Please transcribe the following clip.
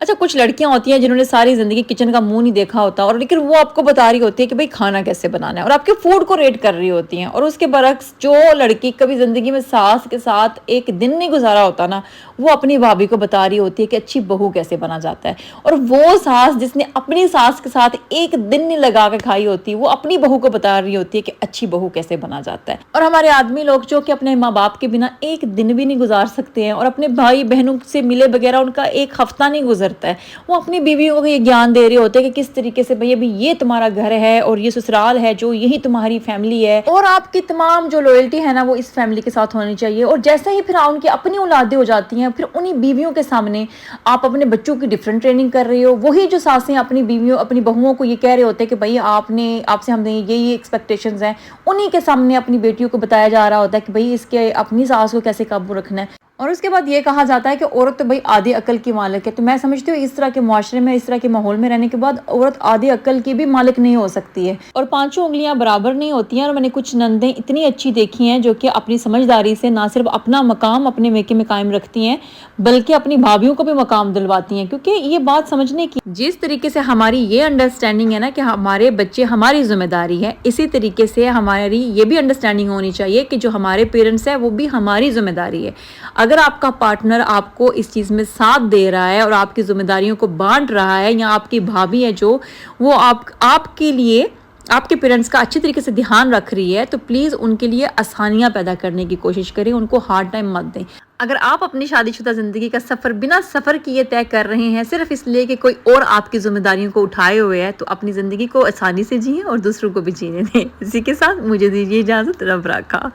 اچھا کچھ لڑکیاں ہوتی ہیں جنہوں نے ساری زندگی کچن کا منہ نہیں دیکھا ہوتا، اور لیکن وہ آپ کو بتا رہی ہوتی ہے کہ بھئی کھانا کیسے بنانا ہے، اور آپ کے فوڈ کو ریٹ کر رہی ہوتی ہیں، اور اس کے برعکس جو لڑکی کبھی زندگی میں ساس کے ساتھ ایک دن نہیں گزارا ہوتا نا، وہ اپنی بھابھی کو بتا رہی ہوتی ہے کہ اچھی بہو کیسے بنا جاتا ہے، اور وہ ساس جس نے اپنی ساس کے ساتھ ایک دن نہیں لگا کے کھائی ہوتی، وہ اپنی بہو کو بتا رہی ہوتی ہے کہ اچھی بہو کیسے بنا جاتا ہے۔ اور ہمارے آدمی لوگ جو کہ اپنے ماں باپ کے بنا ایک دن بھی نہیں گزار سکتے ہیں، اور اپنے بھائی بہنوں سے ملے بغیر ان کا ایک ہفتہ نہیں گزرتا ہے، وہ اپنی بیویوں کو یہ گیان دے رہے ہوتے ہیں کہ کس طریقے سے بھئی ابھی یہ تمہارا گھر ہے اور یہ سسرال ہے جو یہی تمہاری فیملی ہے، اور آپ کی تمام جو لوئلٹی ہے نا وہ اس فیملی کے ساتھ ہونی چاہیے۔ اور جیسے ہی پھر ان کی اپنی اولادیں ہو جاتی ہیں، پھر انہی بیویوں کے سامنے آپ اپنے بچوں کی ڈیفرنٹ ٹریننگ کر رہے ہو۔ وہی جو ساسیں اپنی بیویوں اپنی بہوؤں کو یہ کہہ رہے ہوتے ہیں کہ بھئی آپ سے ہم نے یہ ایکسپیکٹیشنز ہیں، انہی کے سامنے اپنی بیٹیوں کو بتایا جا رہا ہوتا ہے کہ بھئی اس کے اپنی ساس کو کیسے قابو رکھنا ہے۔ اور اس کے بعد یہ کہا جاتا ہے کہ عورت تو بھئی آدھی عقل کی مالک ہے۔ تو میں سمجھتی ہوں اس طرح کے معاشرے میں، اس طرح کے ماحول میں رہنے کے بعد عورت آدھی عقل کی بھی مالک نہیں ہو سکتی ہے، اور پانچوں انگلیاں برابر نہیں ہوتی ہیں۔ اور میں نے کچھ نندیں اتنی اچھی دیکھی ہیں جو کہ اپنی سمجھداری سے نہ صرف اپنا مقام اپنے میکے میں قائم رکھتی ہیں بلکہ اپنی بھابھیوں کو بھی مقام دلواتی ہیں، کیونکہ یہ بات سمجھنے کی جس طریقے سے ہماری یہ انڈرسٹینڈنگ ہے نا کہ ہمارے بچے ہماری ذمہ داری ہے، اسی طریقے سے ہماری یہ بھی انڈرسٹینڈنگ ہونی چاہیے کہ جو ہمارے پیرنٹس ہیں وہ بھی ہماری ذمہ داری ہے۔ اگر آپ کا پارٹنر آپ کو اس چیز میں ساتھ دے رہا ہے اور آپ کی ذمہ داریوں کو بانٹ رہا ہے، یا آپ کی بھابھی ہے جو وہ آپ کے لیے آپ کے پیرنٹس کا اچھی طریقے سے دھیان رکھ رہی ہے، تو پلیز ان کے لیے آسانیاں پیدا کرنے کی کوشش کریں، ان کو ہارڈ ٹائم مت دیں۔ اگر آپ اپنی شادی شدہ زندگی کا سفر بنا سفر کیے طے کر رہے ہیں صرف اس لیے کہ کوئی اور آپ کی ذمہ داریوں کو اٹھائے ہوئے ہے، تو اپنی زندگی کو آسانی سے جئیں اور دوسروں کو بھی جینے دیں۔ اسی کے ساتھ مجھے دیجیے اجازت، رب راکھا۔